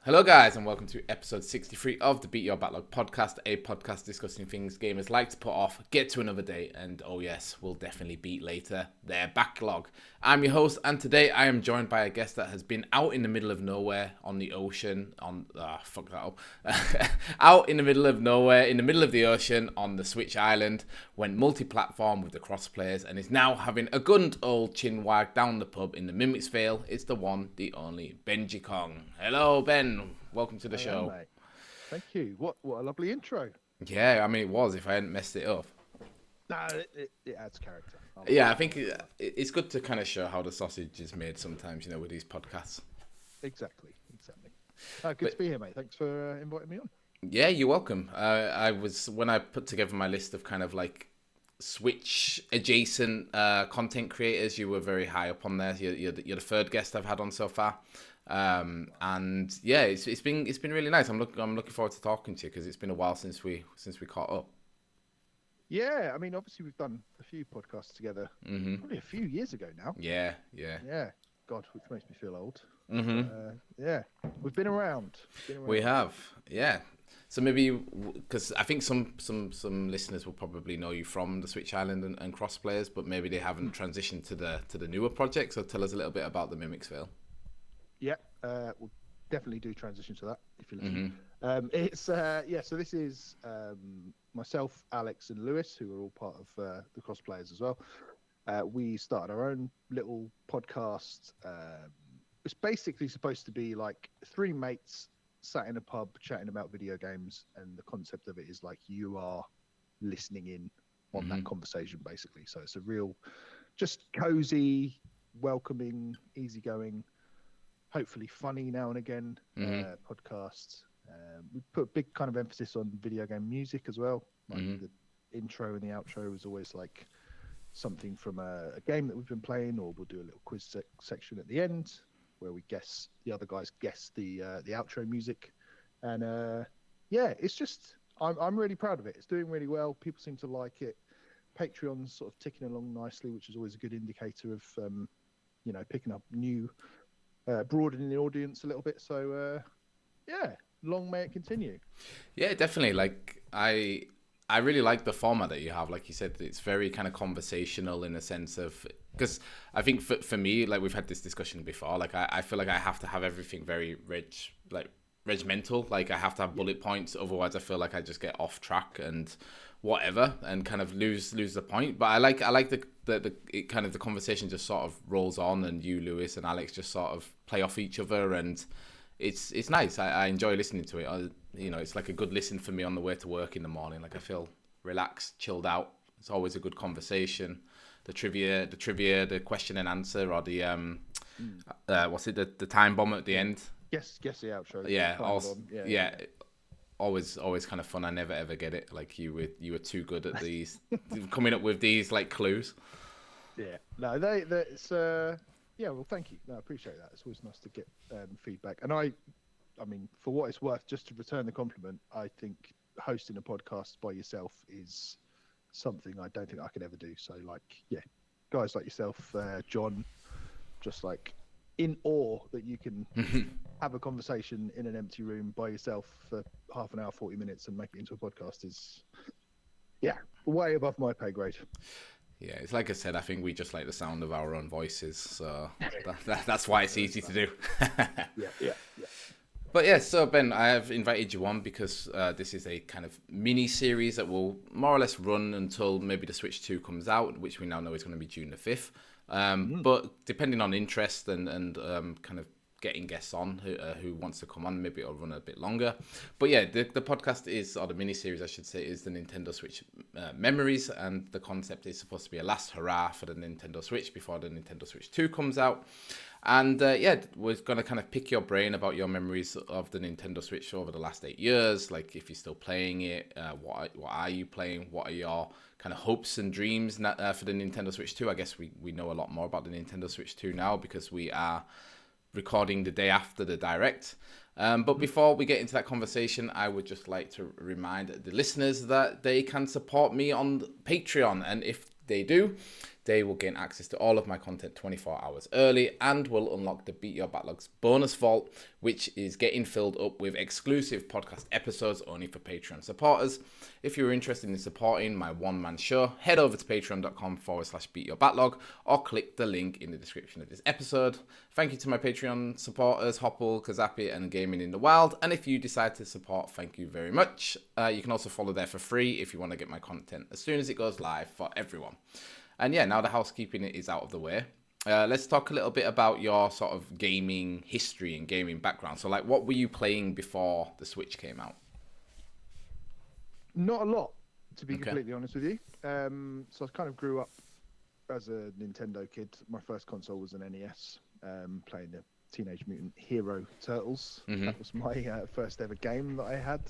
Hello guys and welcome to episode 63 of the Beat Your Backlog podcast, a podcast discussing things gamers like to put off, get to another day, and oh yes, we'll definitely beat later, their backlog. I'm your host and today I am joined by a guest that has been out in the middle of nowhere on the ocean, out in the middle of nowhere, in the middle of the ocean on the Switch Island, went multi-platform with the cross players and is now having a good old chin wag down the pub in the Mimics Vale. It's the one, the only Benjicong. Hello Ben. Welcome to the show. Mate. Thank you. What a lovely intro. Yeah, I mean, it was if I hadn't messed it up. No, it adds character. Yeah, I think it's good to kind of show how the sausage is made sometimes, with these podcasts. Exactly. Good to be here, mate. Thanks for inviting me on. Yeah, you're welcome. When I put together my list of kind of like Switch adjacent content creators, you were very high up on there. You're the third guest I've had on so far. And yeah, it's been really nice. I'm looking forward to talking to you because it's been a while since we caught up. Yeah, I mean, obviously we've done a few podcasts together, probably a few years ago now. Yeah. God, which makes me feel old. Mm-hmm. We've been around. We have, yeah. So maybe because I think some listeners will probably know you from the Switch Island and cross players, but maybe they haven't transitioned to the newer project. So tell us a little bit about the Mimics Vale. Yeah, we'll definitely do transition to that if you listen. So this is myself, Alex, and Lewis, who are all part of the cross players as well. We started our own little podcast. It's basically supposed to be like three mates sat in a pub chatting about video games, and the concept of it is like you are listening in on that conversation, basically. So it's a real, just cozy, welcoming, easygoing, hopefully funny now and again podcasts. We put a big kind of emphasis on video game music as well. Like the intro and the outro is always like something from a game that we've been playing, or we'll do a little quiz section at the end where we guess, the other guys guess the outro music. And it's just, I'm really proud of it. It's doing really well. People seem to like it. Patreon's sort of ticking along nicely, which is always a good indicator of picking up new, broadening the audience a little bit. So long may it continue. Yeah, definitely. Like I really like the format that you have. Like you said, it's very kind of conversational in a sense of, because I think for me, like we've had this discussion before, like I feel like I have to have everything very regimental. Like I have to have bullet points, otherwise I feel like I just get off track and whatever and kind of lose the point. But I like the kind of the conversation just sort of rolls on, and you, Lewis, and Alex just sort of play off each other, and it's nice. I enjoy listening to it. It's like a good listen for me on the way to work in the morning. Like I feel relaxed, chilled out. It's always a good conversation. The trivia, the question and answer, or the the time bomb at the end. Guess the outro. Yeah, always kind of fun. I never ever get it. Like you were too good at these coming up with these like clues. Yeah, no, it's well, thank you. No, I appreciate that. It's always nice to get feedback. And I mean, for what it's worth, just to return the compliment, I think hosting a podcast by yourself is something I don't think I could ever do. So guys like yourself, John, just like in awe that you can have a conversation in an empty room by yourself for half an hour, 40 minutes and make it into a podcast is way above my pay grade. Yeah, it's like I said, I think we just like the sound of our own voices, so that's why it's easy to do. Yeah. But yeah, so Ben, I have invited you on because this is a kind of mini series that will more or less run until maybe the Switch 2 comes out, which we now know is going to be June the 5th. But depending on interest and kind of getting guests on who wants to come on, maybe it'll run a bit longer. But yeah, the podcast is, or the mini series I should say, is the Nintendo Switch Memories, and the concept is supposed to be a last hurrah for the Nintendo Switch before the Nintendo Switch 2 comes out. And we're going to kind of pick your brain about your memories of the Nintendo Switch over the last 8 years. Like if you're still playing it, what are you playing? What are your kind of hopes and dreams for the Nintendo Switch 2? I guess we know a lot more about the Nintendo Switch 2 now because we are recording the day after the Direct. But before we get into that conversation, I would just like to remind the listeners that they can support me on Patreon. And if they do, They will gain access to all of my content 24 hours early and will unlock the Beat Your Backlogs bonus vault, which is getting filled up with exclusive podcast episodes only for Patreon supporters. If you're interested in supporting my one-man show, head over to patreon.com/beatyourbacklog or click the link in the description of this episode. Thank you to my Patreon supporters, Hopple, Kazapi, and Gaming in the Wild. And if you decide to support, thank you very much. You can also follow there for free if you want to get my content as soon as it goes live for everyone. And yeah, now the housekeeping is out of the way. Let's talk a little bit about your sort of gaming history and gaming background. So like, what were you playing before the Switch came out? Not a lot, to be completely honest with you. So I kind of grew up as a Nintendo kid. My first console was an NES, playing the Teenage Mutant Hero Turtles. That was my first ever game that I had.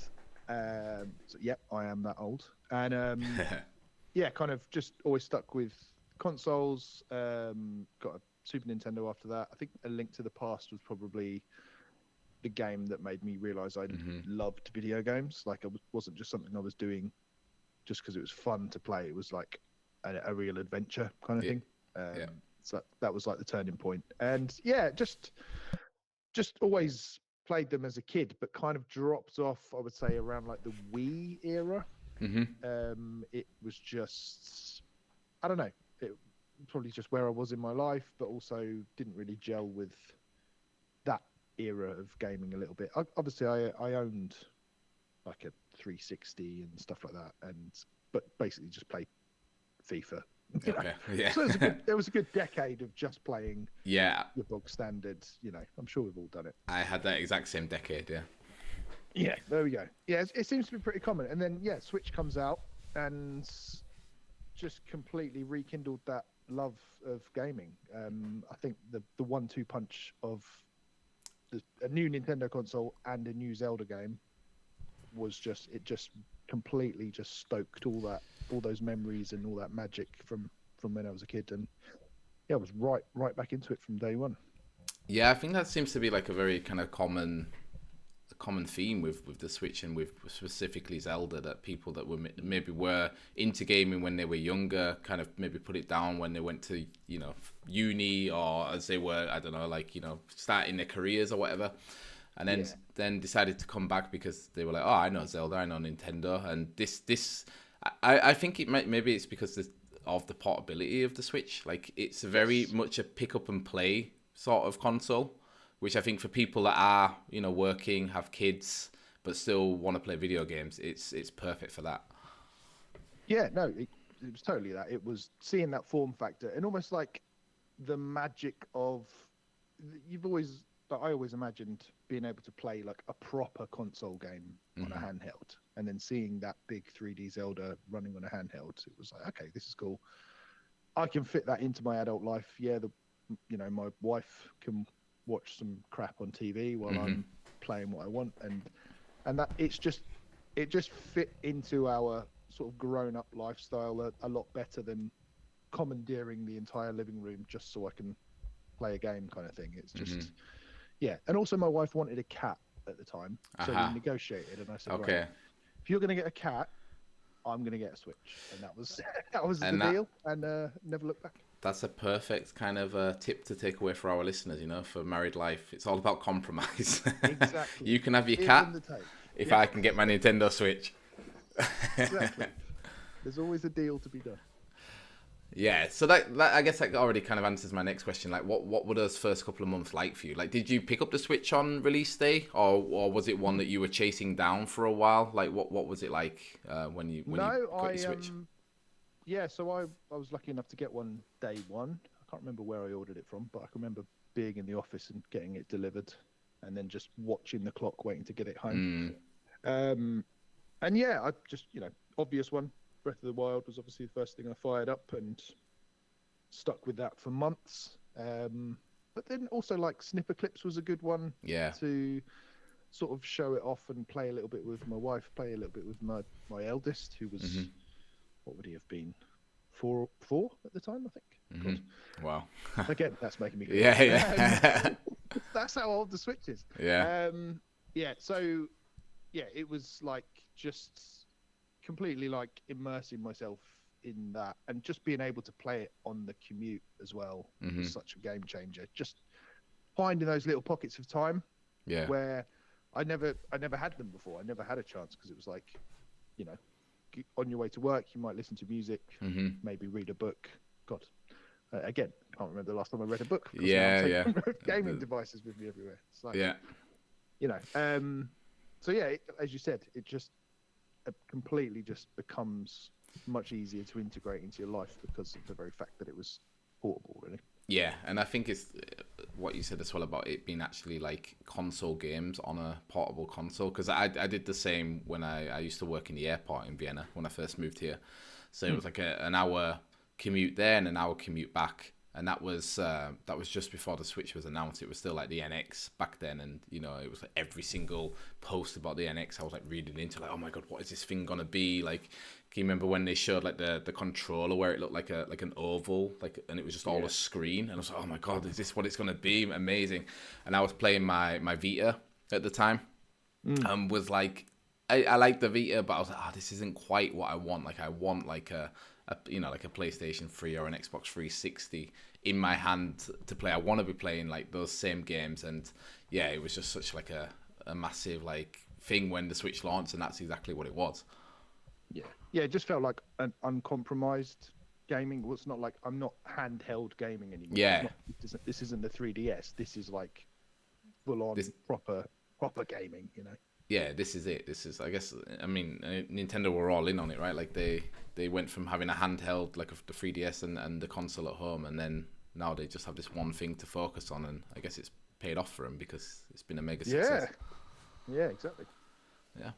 So yep, I am that old. And yeah, kind of just always stuck with consoles. Got a Super Nintendo after that. I think A Link to the Past was probably the game that made me realize I loved video games. Like, it wasn't just something I was doing just because it was fun to play. It was like a real adventure kind of thing. So that was like the turning point. And yeah, just always played them as a kid, but kind of dropped off, I would say, around like the Wii era. It was just, I don't know, it probably just where I was in my life, but also didn't really gel with that era of gaming a little bit. Obviously, I owned like a 360 and stuff like that, but basically just played FIFA. Okay. Yeah. So it was a good decade of just playing. Yeah. The bog standard. I'm sure we've all done it. I had that exact same decade. Yeah. Yeah, there we go. Yeah, it seems to be pretty common. And then, yeah, Switch comes out and just completely rekindled that love of gaming. I think the 1-2 punch of a new Nintendo console and a new Zelda game was just completely just stoked all those memories and all that magic from when I was a kid. And yeah, I was right back into it from day one. Yeah, I think that seems to be like a very kind of common theme with the Switch and with specifically Zelda, that people that were into gaming when they were younger kind of maybe put it down when they went to uni, or as they were, I don't know, like starting their careers or whatever, and then decided to come back because they were like, oh, I know Zelda, I know Nintendo, and this I think maybe it's because of the portability of the Switch. Like, it's very much a pick up and play sort of console, which I think for people that are, working, have kids, but still want to play video games, it's perfect for that. Yeah, no, it was totally that. It was seeing that form factor and almost like the magic of, I always imagined being able to play like a proper console game on a handheld, and then seeing that big 3D Zelda running on a handheld, it was like, okay, this is cool. I can fit that into my adult life. Yeah, my wife can watch some crap on TV while I'm playing what I want, and that it just fit into our sort of grown up lifestyle a lot better than commandeering the entire living room just so I can play a game kind of thing. It's just yeah. And also my wife wanted a cat at the time, so we negotiated, and I said, okay, right, if you're going to get a cat, I'm going to get a Switch, and that was the deal, and never looked back. That's a perfect kind of tip to take away for our listeners, for married life. It's all about compromise. Exactly. You can have your cat if I can get my Nintendo Switch. Exactly. There's always a deal to be done. Yeah, so that I guess that already kind of answers my next question. Like, what were those first couple of months like for you? Like, did you pick up the Switch on release day, or was it one that you were chasing down for a while? Like, what was it like when you got your Switch? Yeah, so I was lucky enough to get one day one. I can't remember where I ordered it from, but I can remember being in the office and getting it delivered, and then just watching the clock waiting to get it home. And yeah, I just, obvious one. Breath of the Wild was obviously the first thing I fired up and stuck with that for months. But then also like Snipper Clips was a good one to sort of show it off and play a little bit with my wife, play a little bit with my eldest, who was, what would he have been? Four at the time, I think. Wow. Again, that's making me good. Yeah. That's how old the Switch is. Yeah. So yeah, it was like just completely like immersing myself in that, and just being able to play it on the commute as well was such a game changer. Just finding those little pockets of time where I never had them before. I never had a chance because it was like, you know, on your way to work, you might listen to music, maybe read a book. God, again, can't remember the last time I read a book. Yeah. Gaming devices with me everywhere. It's like, yeah. You know, so yeah, as you said, it just completely just becomes much easier to integrate into your life because of the very fact that it was portable, really. Yeah, and I think it's what you said as well about it being actually like console games on a portable console, because I did the same when I used to work in the airport in Vienna when I first moved here. So it was like an hour commute there and an hour commute back, and that was just before the Switch was announced. It was still like the NX back then, and you know, it was like every single post about the NX I was like reading into, like, oh my god, what is this thing gonna be like? Can you remember when they showed like the controller where it looked like an oval, like, and it was just all a screen, and I was like, oh my god, is this what it's gonna be? Amazing. And I was playing my Vita at the time, and was like, I like the Vita, but I was like, this isn't quite what I want. Like I want like a like a PlayStation 3 or an Xbox 360 in my hand to play. I want to be playing like those same games, and yeah, it was just such like a massive like thing when the Switch launched, and that's exactly what it was. Yeah, it just felt like an uncompromised gaming. Well, it's not like I'm not handheld gaming anymore. Yeah. This isn't the 3DS. This is like full on proper gaming, you know. Yeah, this is it. This is, I guess, I mean, Nintendo were all in on it, right? Like they went from having a handheld like the 3DS and the console at home, and then now they just have this one thing to focus on, and I guess it's paid off for them because it's been a mega success. Yeah, exactly. Yeah.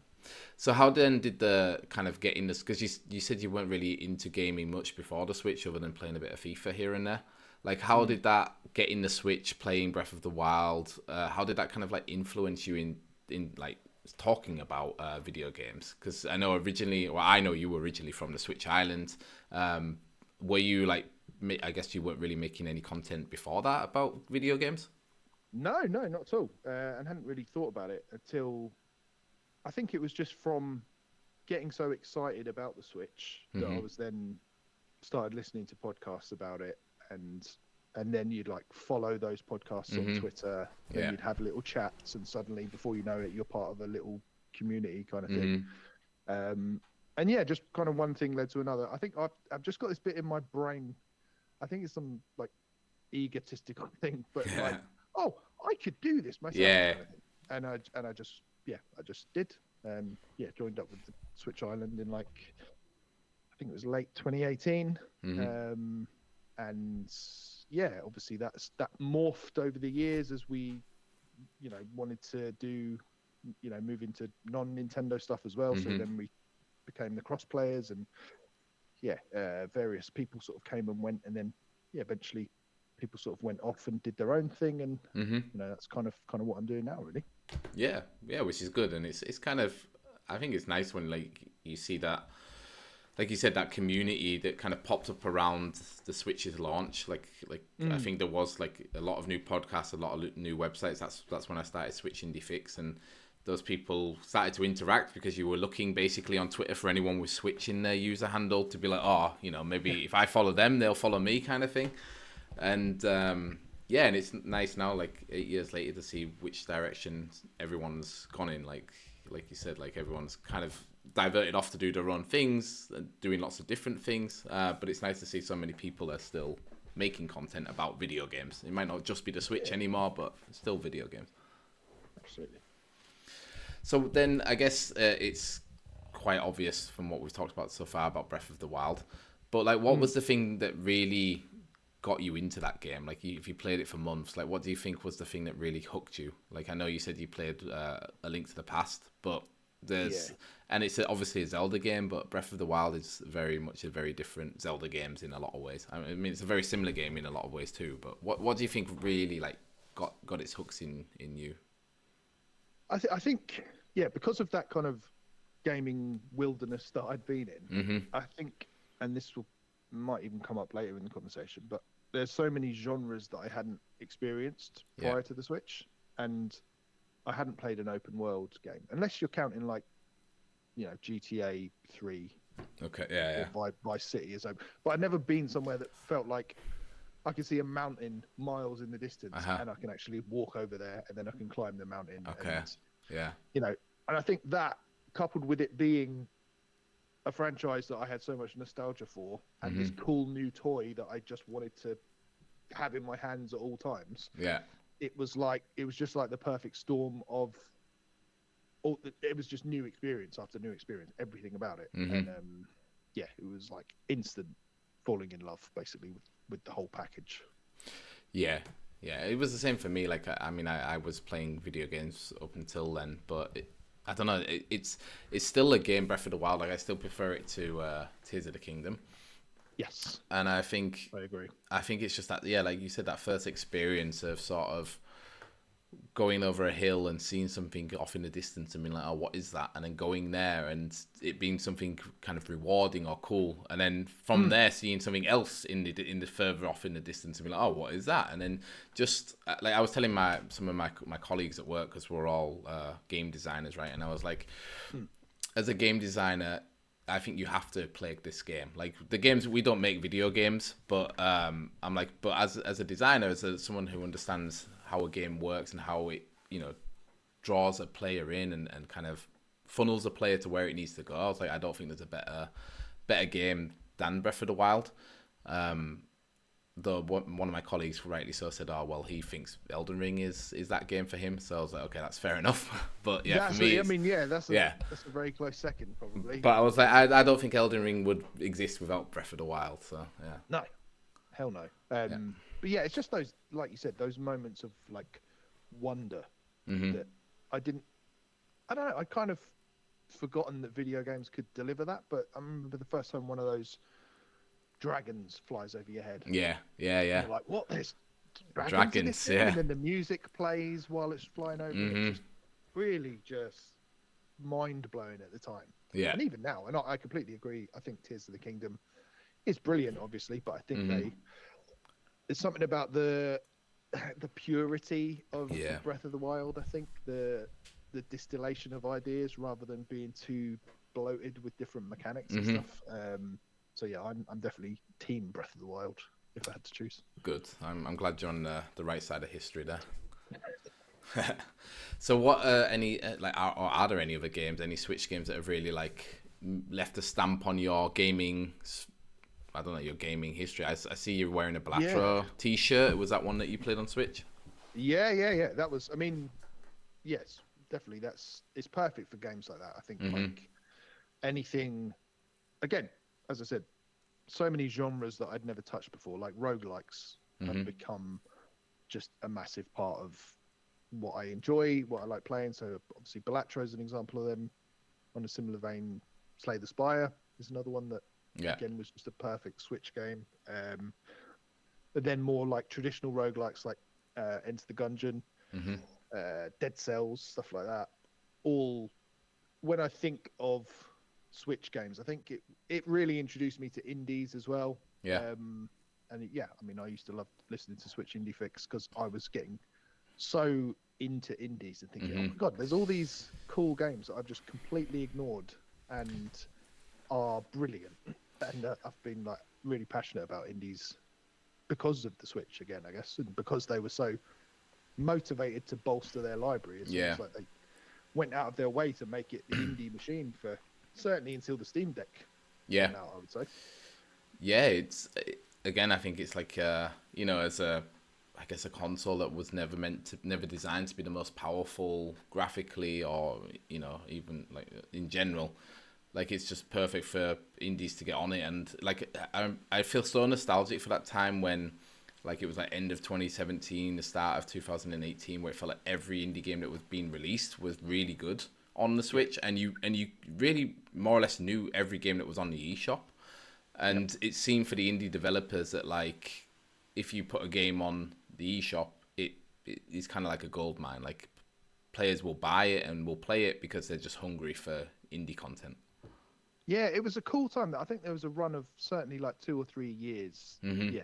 So how then did the kind of get in this? Because you said you weren't really into gaming much before the Switch, other than playing a bit of FIFA here and there. Like, how did that get in the Switch, playing Breath of the Wild? How did that kind of like influence you in like talking about video games? Because I know you were originally from the Switch Island. Were you like? I guess you weren't really making any content before that about video games. No, not at all. And hadn't really thought about it until. I think it was just from getting so excited about the Switch that I was then started listening to podcasts about it, and then you'd like follow those podcasts on Twitter, and you'd have little chats, and suddenly before you know it, you're part of a little community kind of thing. And yeah, just kind of one thing led to another. I think I've just got this bit in my brain. I think it's some like egotistical thing, but like, oh, I could do this myself. Yeah. And I just did. Joined up with the Switch Island in like, I think it was late 2018. And yeah, obviously that morphed over the years as we, you know, wanted to do, you know, move into non-Nintendo stuff as well. So then we became the cross players, and various people sort of came and went, and then eventually people sort of went off and did their own thing, and you know, that's kind of what I'm doing now, really. Yeah, which is good, and it's kind of, I think it's nice when like you see that, like you said, that community that kind of popped up around the Switch's launch. Like I think there was like a lot of new podcasts, a lot of new websites. That's when I started Switch Indie Fix, and those people started to interact because you were looking basically on Twitter for anyone with Switch in their user handle to be like, oh, you know, maybe if I follow them, they'll follow me, kind of thing. And and it's nice now, like 8 years later, to see which direction everyone's gone in. Like you said, like everyone's kind of diverted off to do their own things, doing lots of different things. But it's nice to see so many people are still making content about video games. It might not just be the Switch anymore, but still video games. Absolutely. So then I guess it's quite obvious from what we've talked about so far about Breath of the Wild. But like, what was the thing that really got you into that game? Like, if you played it for months, like, what do you think was the thing that really hooked you? Like, I know you said you played A Link to the Past, but and it's obviously a Zelda game, but Breath of the Wild is very much a very different Zelda games in a lot of ways. I mean, it's a very similar game in a lot of ways too, but what do you think really like got its hooks in you? I think because of that kind of gaming wilderness that I'd been in, I think, and this might even come up later in the conversation, but there's so many genres that I hadn't experienced prior to the Switch, and I hadn't played an open world game, unless you're counting like, you know, GTA 3 Okay. Yeah. or by city as open. But I'd never been somewhere that felt like I can see a mountain miles in the distance, Uh-huh. and I can actually walk over there, and then I can climb the mountain. Okay. And Yeah. and I think that, coupled with it being a franchise that I had so much nostalgia for, and this cool new toy that I just wanted to have in my hands at all times, Yeah. it was just like the perfect storm of it was just new experience after new experience, everything about it. And yeah, it was like instant falling in love basically with the whole package. Yeah. Yeah. It was the same for me. Like, I mean, I was playing video games up until then, but I don't know. It's still a game, Breath of the Wild. Like, I still prefer it to Tears of the Kingdom. Yes, And I think I agree. I think it's just that, yeah, like you said, that first experience of sort of going over a hill and seeing something off in the distance and being like, oh, what is that? And then going there and it being something kind of rewarding or cool. And then from there, seeing something else in the further off in the distance and being like, oh, what is that? And then just like I was telling some of my colleagues at work, because we're all game designers, right? And I was like, as a game designer, I think you have to play this game. Like, the games, we don't make video games, but I'm like, but as a designer, as someone who understands how a game works and how it, draws a player in and kind of funnels a player to where it needs to go, I was like, I don't think there's a better game than Breath of the Wild. Though one of my colleagues rightly so said, oh, well, he thinks Elden Ring is that game for him. So I was like, okay, that's fair enough. But yeah, for me, that's a very close second probably. But I was like, I don't think Elden Ring would exist without Breath of the Wild. So yeah. No, hell no. But yeah, it's just those, like you said, those moments of like wonder that I don't know, I kind of forgotten that video games could deliver that. But I remember the first time one of those dragons flies over your head. Yeah. You're like, what? There's dragons in this thing? Yeah. And then the music plays while it's flying over. And it's just really just mind blowing at the time. Yeah. And even now, and I completely agree. I think Tears of the Kingdom is brilliant, obviously, but I think there's something about the purity of Breath of the Wild. I think the distillation of ideas rather than being too bloated with different mechanics and stuff. So yeah, I'm definitely team Breath of the Wild if I had to choose. Good. I'm glad you're on the right side of history there. So what any are there any other games, any Switch games that have really like left a stamp on your gaming? I don't know, your gaming history. I see you're wearing a Blatro t-shirt. Was that one that you played on Switch? Yeah. That was. I mean, yes, definitely. It's perfect for games like that. I think like anything. Again, as I said, so many genres that I'd never touched before, like roguelikes, have become just a massive part of what I enjoy, what I like playing. So obviously Balatro is an example of them. On a similar vein, Slay the Spire is another one that again was just a perfect Switch game. But then more like traditional roguelikes like Enter the Gungeon, Dead Cells, stuff like that. All, when I think of Switch games, I think it really introduced me to indies as well. And I mean, I used to love listening to Switch Indie Fix because I was getting so into indies and thinking, oh my god, there's all these cool games that I've just completely ignored and are brilliant. And I've been like really passionate about indies because of the Switch again, I guess, and because they were so motivated to bolster their library. It's like they went out of their way to make it the indie machine for certainly until the Steam Deck came out, I would say. Yeah, again, I think it's like as a console that was never designed to be the most powerful graphically or even like in general. Like, it's just perfect for indies to get on it. And like I feel so nostalgic for that time when like it was like end of 2017, the start of 2018, where it felt like every indie game that was being released was really good on the Switch, and you really more or less knew every game that was on the eShop. And it seemed for the indie developers that like if you put a game on the eShop, it is kind of like a gold mine. Like, players will buy it and will play it because they're just hungry for indie content. Yeah, it was a cool time. I think there was a run of certainly like 2 or 3 years. Yeah,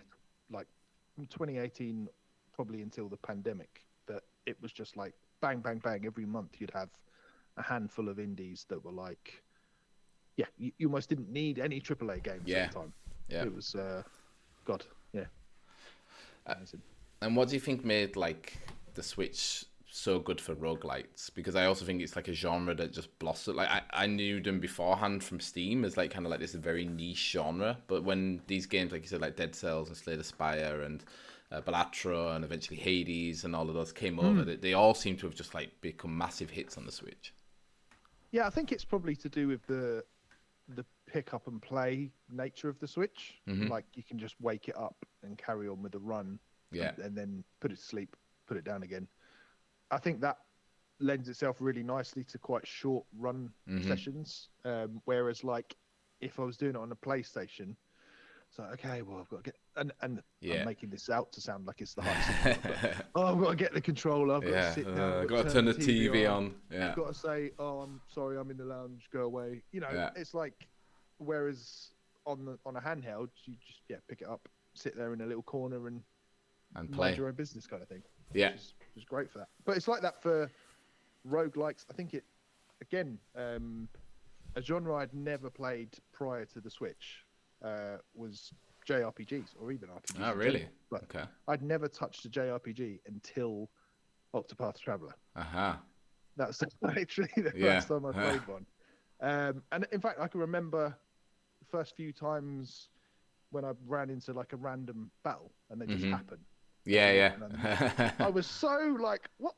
like from 2018 probably until the pandemic, that it was just like bang, bang, bang. Every month you'd have a handful of indies that were like yeah, you almost didn't need any AAA games at the time. Yeah. It was God, yeah. Amazing. And what do you think made like the Switch so good for roguelites? Because I also think it's like a genre that just blossomed. Like I knew them beforehand from Steam as like kind of like this very niche genre, but when these games, like you said, like Dead Cells and Slay the Spire and Balatro and eventually Hades and all of those came over, they all seem to have just like become massive hits on the Switch. Yeah, I think it's probably to do with the pick up and play nature of the Switch. Like you can just wake it up and carry on with a run, and then put it to sleep, put it down again. I think that lends itself really nicely to quite short run sessions. Whereas like if I was doing it on a PlayStation, so okay, well I've got to get and I'm making this out to sound like it's the hardest thing, but, I've got to get the controller, I've got to sit down, I've got to turn the TV on. I've got to say, oh, I'm sorry, I'm in the lounge, go away. You know, it's like, whereas on a handheld, you just pick it up, sit there in a little corner and play mind your own business kind of thing. Yeah, which is great for that. But it's like that for roguelikes. I think it, again, a genre I'd never played prior to the Switch was JRPGs or even RPGs. Oh, really? But okay. I'd never touched a JRPG until Octopath Traveler. That's literally the first time I played one. And in fact, I can remember the first few times when I ran into like a random battle and they just happened. I was so like, what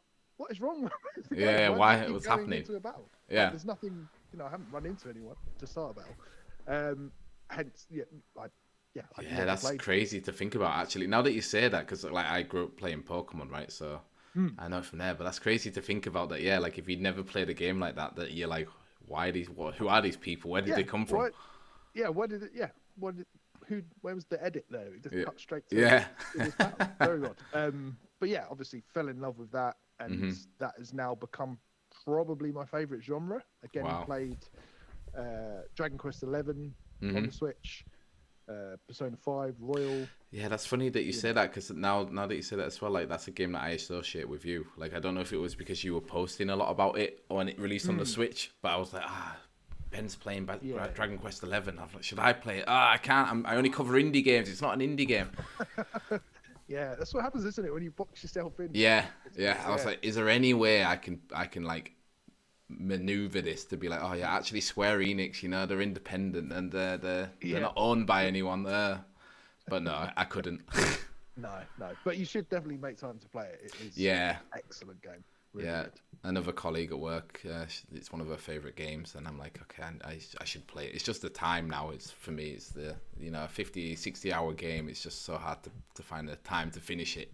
is wrong with the game? Why it was happening into a battle? Like, there's nothing, I haven't run into anyone to start a battle. Hence, that's crazy to think about actually. Now that you say that, because like I grew up playing Pokemon, right? So I know from there, but that's crazy to think about that. Yeah, like if you'd never played a game like that, that you're like, who are these people? Where did they come from? Where was the edit there? It just cut straight to this battle. Very odd. But yeah, obviously fell in love with that, and that has now become probably my favorite genre. Again, played Dragon Quest XI on the Switch, Persona 5, Royal. Yeah, that's funny that you say that, because now that you say that as well, like that's a game that I associate with you. Like I don't know if it was because you were posting a lot about it when it released on the Switch, but I was like, Ben's playing Dragon Quest XI. I was like, should I play it? I can't. I only cover indie games. It's not an indie game. Yeah, that's what happens, isn't it? When you box yourself in. Yeah. I was like, is there any way I can like maneuver this to be like, oh yeah, actually Square Enix, they're independent and they're not owned by anyone there. But no, I couldn't. No. But you should definitely make time to play it. It is an excellent game. Really good. Another colleague at work, it's one of her favorite games, and I'm like, okay, I should play it. It's just the time now. It's for me, it's the 50, 60 hour game. It's just so hard to find the time to finish it.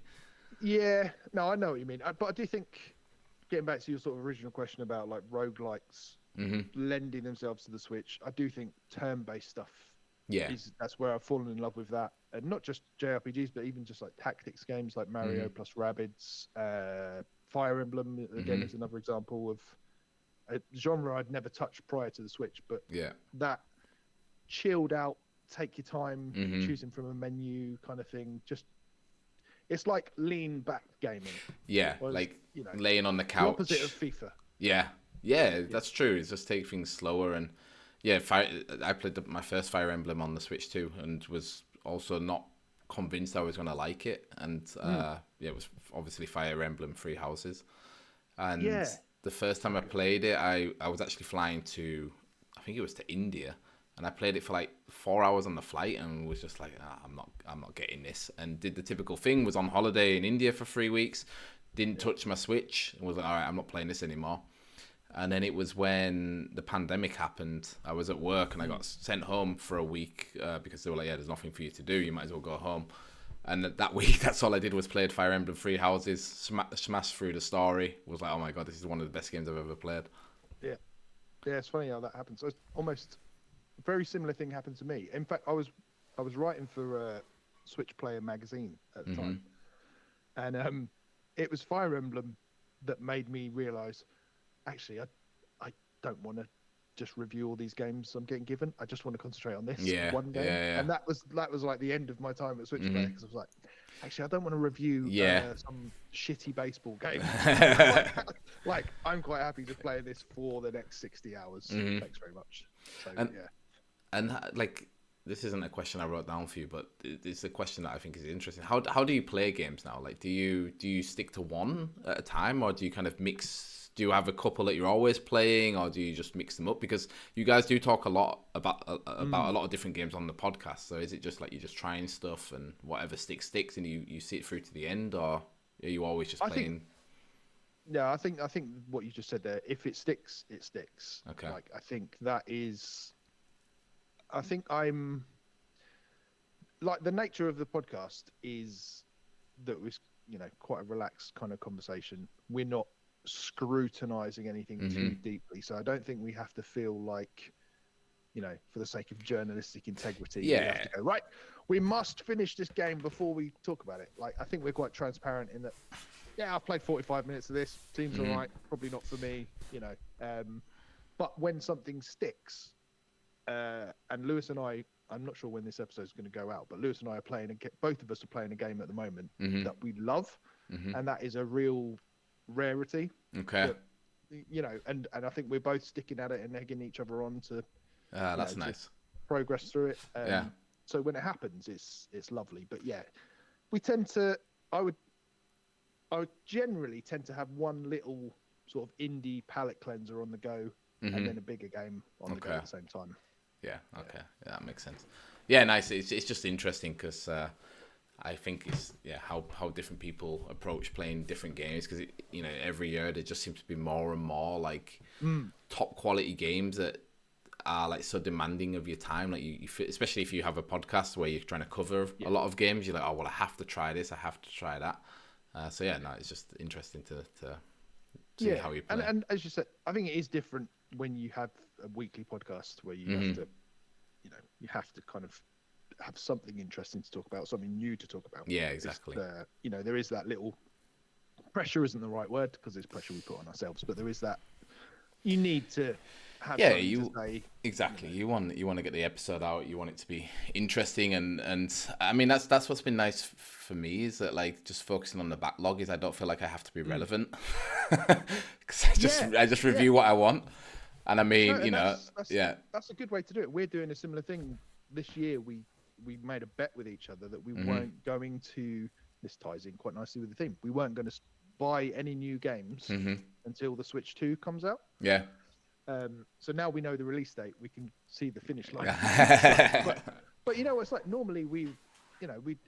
Yeah, no, I know what you mean, but I do think, getting back to your sort of original question about like roguelikes lending themselves to the Switch, I do think turn-based stuff. That's where I've fallen in love with that, and not just JRPGs, but even just like tactics games like Mario plus Rabbids. Fire Emblem again is another example of a genre I'd never touched prior to the Switch, but that chilled out, take your time, choosing from a menu kind of thing. Just it's like lean back gaming. Whereas, like laying on the couch. The opposite of FIFA. Yeah, that's true. It's just take things slower, and I played my first Fire Emblem on the Switch too, and was also not convinced I was going to like it, and it was obviously Fire Emblem Three Houses, and the first time I played it, I was actually flying to, I think it was to India, and I played it for like 4 hours on the flight, and was just like, I'm not getting this, and did the typical thing, was on holiday in India for 3 weeks, didn't touch my Switch, and was like, all right, I'm not playing this anymore. And then it was when the pandemic happened. I was at work and I got sent home for a week because they were like, yeah, there's nothing for you to do. You might as well go home. And that week, that's all I did was played Fire Emblem Three Houses, smashed through the story. Was like, oh my God, this is one of the best games I've ever played. Yeah, it's funny how that happens. So almost a very similar thing happened to me. In fact, I was writing for Switch Player magazine at the time. And it was Fire Emblem that made me realise, actually, I don't want to just review all these games I'm getting given. I just want to concentrate on this one game. And that was like the end of my time at Switch Player, because I was like, actually, I don't want to review some shitty baseball game. Like, I'm quite happy to play this for the next 60 hours. Thanks very much. So, yeah. And like, this isn't a question I wrote down for you, but it's a question that I think is interesting. How do you play games now? Like, do you stick to one at a time, or do you kind of mix? Do you have a couple that you're always playing, or do you just mix them up? Because you guys do talk a lot about a lot of different games on the podcast. So is it just like you're just trying stuff and whatever sticks, and you see it through to the end, or are you always just playing? I think what you just said there. If it sticks, it sticks. Okay. Like, I think that is. I think I'm like, the nature of the podcast is that it was, quite a relaxed kind of conversation. We're not scrutinizing anything too deeply, so I don't think we have to feel like, for the sake of journalistic integrity, we have to go, right, we must finish this game before we talk about it. Like, I think we're quite transparent in that. Yeah, I've played 45 minutes of this. Seems all right. Probably not for me, But when something sticks. And Lewis and I'm not sure when this episode is going to go out, but Lewis and I are both of us are playing a game at the moment that we love, and that is a real rarity. Okay. That, and I think we're both sticking at it and egging each other on to. That's nice. Progress through it. So when it happens, it's lovely. But yeah, we tend to. I would generally tend to have one little sort of indie palate cleanser on the go, and then a bigger game on the go at the same time. Yeah. Okay. Yeah, that makes sense. Yeah, nice. It's just interesting because I think it's how different people approach playing different games, because every year there just seems to be more and more like top quality games that are like so demanding of your time. Like you especially if you have a podcast where you're trying to cover a lot of games, you're like, oh well, I have to try this, I have to try that. So yeah, no, it's just interesting to see how you play. And as you said, I think it is different when you have a weekly podcast where you have to, you have to kind of have something interesting to talk about, something new to talk about. Yeah, exactly. There is that little pressure, isn't the right word because it's pressure we put on ourselves, but there is that you need to have something to say. Exactly. You want to get the episode out. You want it to be interesting, and I mean that's what's been nice for me, is that like just focusing on the backlog is I don't feel like I have to be relevant because I just review what I want. And I mean, that's a good way to do it. We're doing a similar thing this year. We made a bet with each other that we weren't going to. This ties in quite nicely with the theme. We weren't going to buy any new games until the Switch 2 comes out. Yeah. So now we know the release date. We can see the finish line. but it's like normally we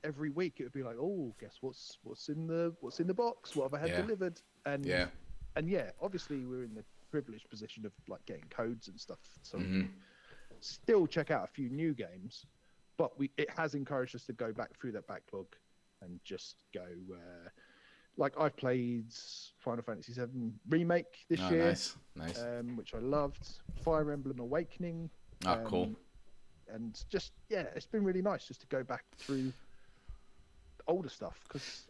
every week it would be like, oh, guess what's in the box? What have I had delivered? And obviously we're in the privileged position of like getting codes and stuff, so we can still check out a few new games, but it has encouraged us to go back through that backlog and just go like I've played Final Fantasy VII Remake this year. Nice. Which I loved. Fire Emblem Awakening. Cool. And just it's been really nice just to go back through older stuff, because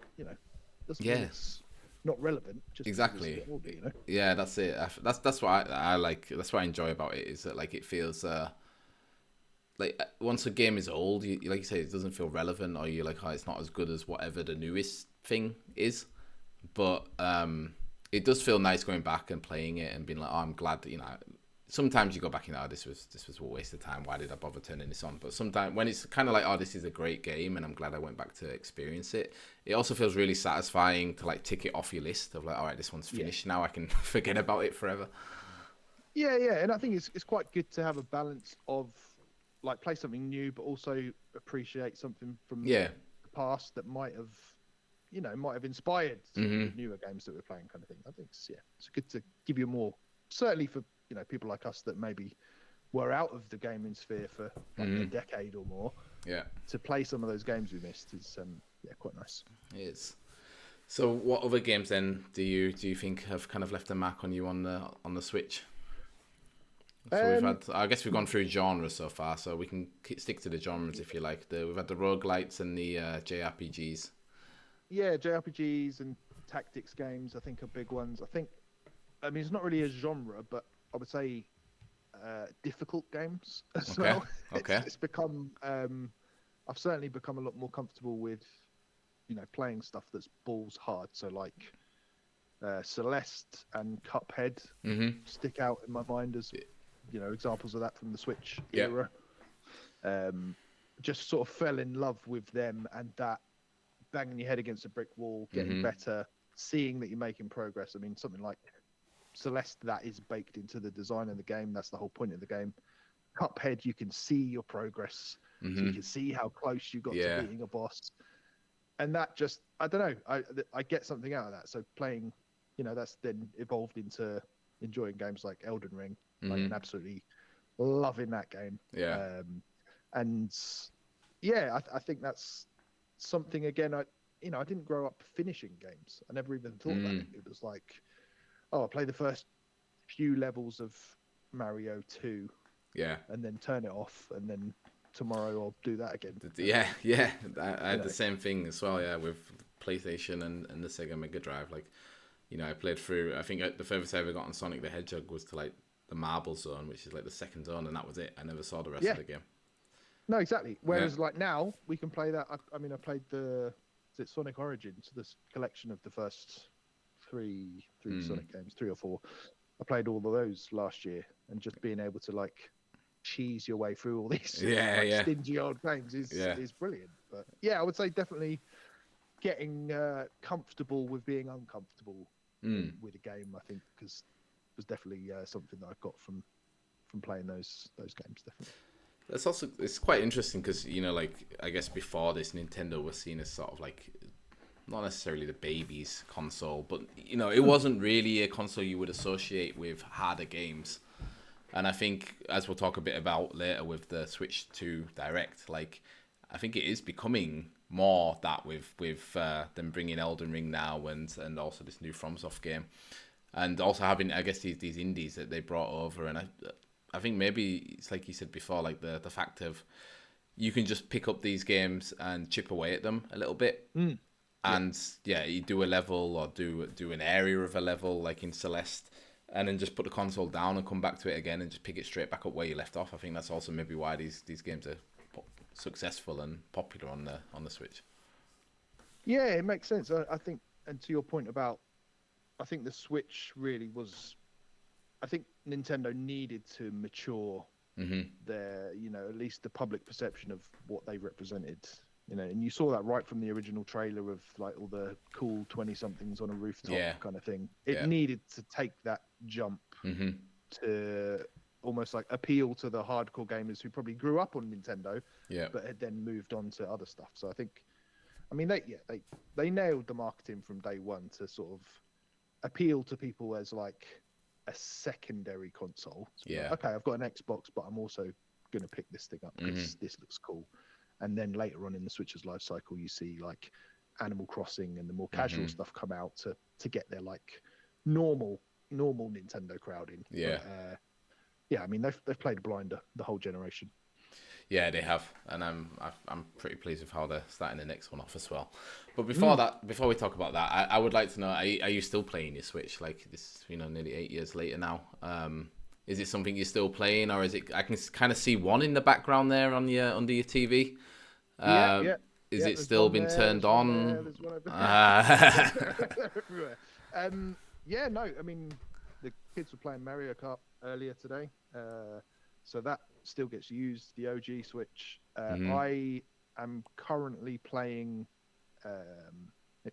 doesn't mean it's not relevant. Just exactly. Older, Yeah, that's it. That's what I like. That's what I enjoy about it, is that like it feels like once a game is old, like you say, it doesn't feel relevant, or you're like, oh, it's not as good as whatever the newest thing is. But it does feel nice going back and playing it and being like, oh, I'm glad that sometimes you go back and this was a waste of time. Why did I bother turning this on? But sometimes when it's kind of like, oh, this is a great game and I'm glad I went back to experience it, it also feels really satisfying to like tick it off your list of like, all right, this one's finished now. I can forget about it forever. Yeah, and I think it's quite good to have a balance of like play something new, but also appreciate something from the past that might have inspired some newer games that we're playing, kind of thing. I think it's good to give you more, certainly for people like us that maybe were out of the gaming sphere for like a decade or more. Yeah, to play some of those games we missed is quite nice. It is. So, what other games then do you think have kind of left a mark on you on the Switch? So I guess we've gone through genres so far, so we can stick to the genres if you like. We've had the roguelites and the JRPGs. Yeah, JRPGs and tactics games, I think, are big ones. I mean, it's not really a genre, but I would say difficult games as well. Okay. It's become, I've certainly become a lot more comfortable with, playing stuff that's balls hard. So like, Celeste and Cuphead stick out in my mind as examples of that from the Switch era. Just sort of fell in love with them and that banging your head against a brick wall, getting better, seeing that you're making progress. I mean, something like Celeste, that is baked into the design of the game. That's the whole point of the game. Cuphead, you can see your progress, so you can see how close you got to beating a boss, and that just, I don't know, I get something out of that. So playing, that's then evolved into enjoying games like Elden Ring, and absolutely loving that game. And I think that's something, again, I didn't grow up finishing games. I never even thought about it. It was like, I play the first few levels of Mario 2, and then turn it off, and then tomorrow I'll do that again. I had the same thing as well, with PlayStation and the Sega Mega Drive. Like, I played through, I think the furthest I ever got on Sonic the Hedgehog was to like the Marble Zone, which is like the second zone, and that was it. I never saw the rest of the game. No, exactly. Whereas like now we can play that. I played is it Sonic Origins, this collection of the first three Sonic games, 3 or 4. I played all of those last year, and just being able to like cheese your way through all these stingy old games is brilliant. But I would say definitely getting comfortable with being uncomfortable with a game, I think, because it was definitely something that I got from playing those games, definitely. It's quite interesting because, like, I guess before this, Nintendo was seen as sort of like, not necessarily the baby's console, but, it wasn't really a console you would associate with harder games. And I think, as we'll talk a bit about later with the Switch 2 Direct, like, I think it is becoming more that with them bringing Elden Ring now and also this new FromSoft game. And also having, I guess, these indies that they brought over. And I think maybe it's like you said before, like the fact of you can just pick up these games and chip away at them a little bit. And you do a level or do an area of a level like in Celeste, and then just put the console down and come back to it again and just pick it straight back up where you left off. I think that's also maybe why these games are successful and popular on the Switch. Yeah, it makes sense. I think, and to your point about, I think the Switch really was, I think Nintendo needed to mature their, at least the public perception of what they represented. And you saw that right from the original trailer of like all the cool 20-somethings on a rooftop kind of thing. It needed to take that jump to almost like appeal to the hardcore gamers who probably grew up on Nintendo, but had then moved on to other stuff. So I think, they nailed the marketing from day one to sort of appeal to people as like a secondary console. So okay, I've got an Xbox, but I'm also going to pick this thing up because this looks cool. And then later on in the Switch's life cycle, you see like Animal Crossing and the more casual stuff come out to get their like normal Nintendo crowd in. But, they've played blinder the whole generation. Yeah, they have, and I'm pretty pleased with how they're starting the next one off as well. But before we talk about that, I would like to know: are you still playing your Switch? Like this, nearly 8 years later now. Is it something you're still playing, or is it? I can kind of see one in the background there under your TV. Is it still been turned on? There's one over everywhere. No. I mean, the kids were playing Mario Kart earlier today, so that still gets used. The OG Switch. I am currently playing.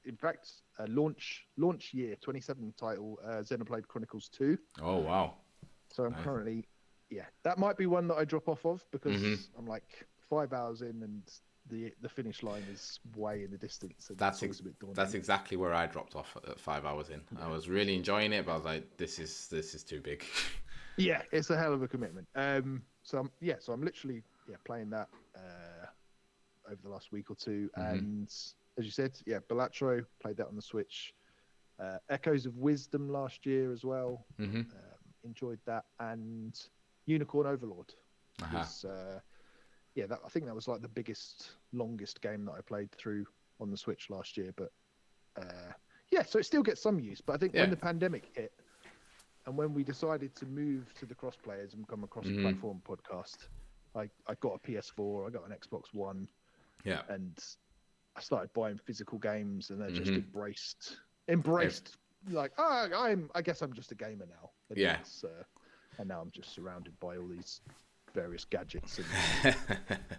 In fact, launch year 2027 title, Xenoblade Chronicles 2. Oh wow! So I'm currently, that might be one that I drop off of because I'm like 5 hours in and the finish line is way in the distance. And that's a bit daunting. That's exactly where I dropped off at 5 hours in. I was really enjoying it, but I was like, this is too big. Yeah, it's a hell of a commitment. So I'm literally playing that over the last week or two, and as you said, Balatro, played that on the Switch. Echoes of Wisdom last year as well. Enjoyed that, and Unicorn Overlord. Was, I think that was like the biggest, longest game that I played through on the Switch last year. But so it still gets some use. But I think when the pandemic hit, and when we decided to move to the cross players and become a cross-platform podcast, I got a PS4, I got an Xbox One, and I started buying physical games, and I just embraced like, I guess I'm just a gamer now. And now I'm just surrounded by all these various gadgets and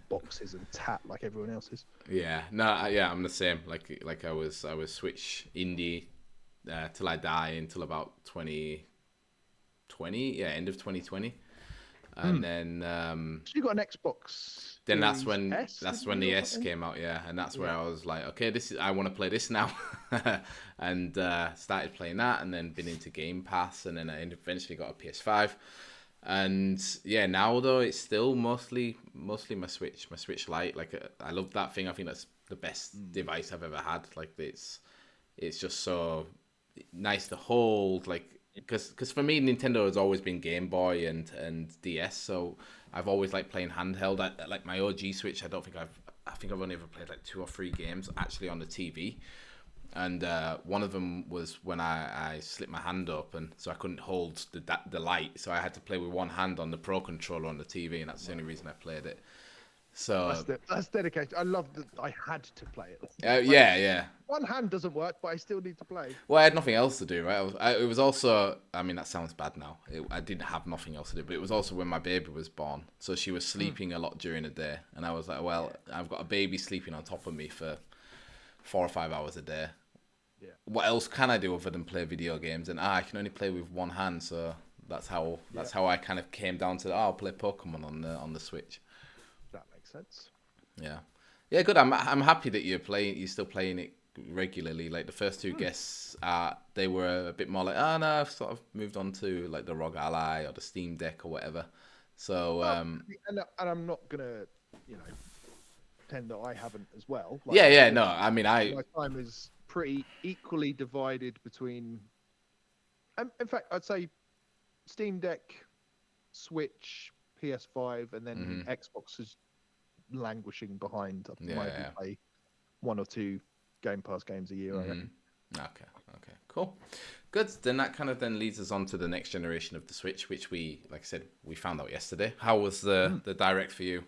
boxes and tat like everyone else is. I'm the same. Like I was Switch indie till I die until about 2020, end of 2020, and then so you got an Xbox. Then that's S, when the S came out, and that's where I was like, okay, I want to play this now, and started playing that, and then been into Game Pass, and then I eventually got a PS5, and now though it's still mostly my Switch Lite. Like I love that thing. I think that's the best device I've ever had. Like it's just so nice to hold, like. Because for me, Nintendo has always been Game Boy and DS, so I've always liked playing handheld. Like my OG Switch, I think I've only ever played like 2 or 3 games actually on the TV, and one of them was when I slipped my hand up, and so I couldn't hold the light, so I had to play with one hand on the Pro controller on the TV, and that's the only reason I played it. So that's dedication. I love that I had to play it. Yeah. One hand doesn't work, but I still need to play. Well, I had nothing else to do, right? It was also, I mean, that sounds bad now. I didn't have nothing else to do, but it was also when my baby was born. So she was sleeping a lot during the day. And I was like, well, I've got a baby sleeping on top of me for 4 or 5 hours a day. Yeah. What else can I do other than play video games? And I can only play with one hand. So that's how I kind of came down to, I'll play Pokemon on the Switch. That makes sense. Yeah, good. I'm happy that you're still playing it regularly. Like the first 2 guests, they were a bit more like, no, I've sort of moved on to like the ROG Ally or the Steam Deck or whatever. So and I'm not gonna pretend that I haven't as well. Like, no, I mean my time is pretty equally divided between. In fact, I'd say Steam Deck, Switch, PS5, and then Xbox is languishing behind. I might play 1 or 2 Game Pass games a year. I reckon. Okay, cool, good. Then that kind of leads us on to the next generation of the Switch, which we, like I said, we found out yesterday. How was the Direct for you,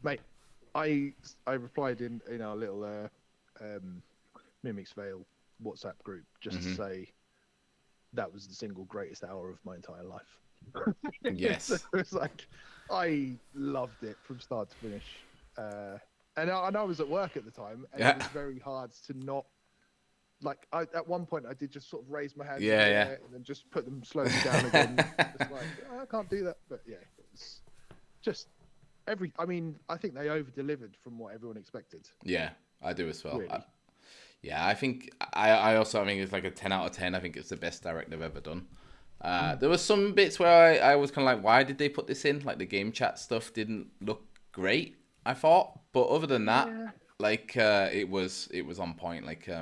mate? I replied in our little Mimics Vale WhatsApp group just to say that was the single greatest hour of my entire life. Yes. It was like, I loved it from start to finish. And I was at work at the time, and it was very hard to not, like, at one point I did just sort of raise my hands in the air and then just put them slowly down again. Just like, I can't do that. But yeah, it was just I mean, I think they over-delivered from what everyone expected. Yeah, I do as well. Really. I think I also think it's like a 10 out of 10. I think it's the best Direct they've ever done. There was some bits where I was kind of like, why did they put this in? Like the game chat stuff didn't look great, I thought. But other than that, it was on point. Like, I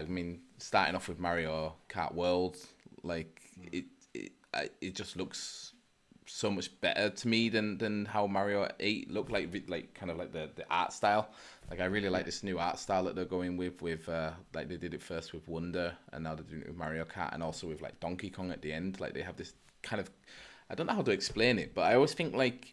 mean, starting off with Mario Kart World, like it just looks so much better to me than how Mario 8 looked, like kind of like the art style. Like I really like this new art style that they're going with like they did it first with Wonder, and now they're doing it with Mario Kart, and also with like Donkey Kong at the end. Like they have this kind of, I don't know how to explain it, but I always think like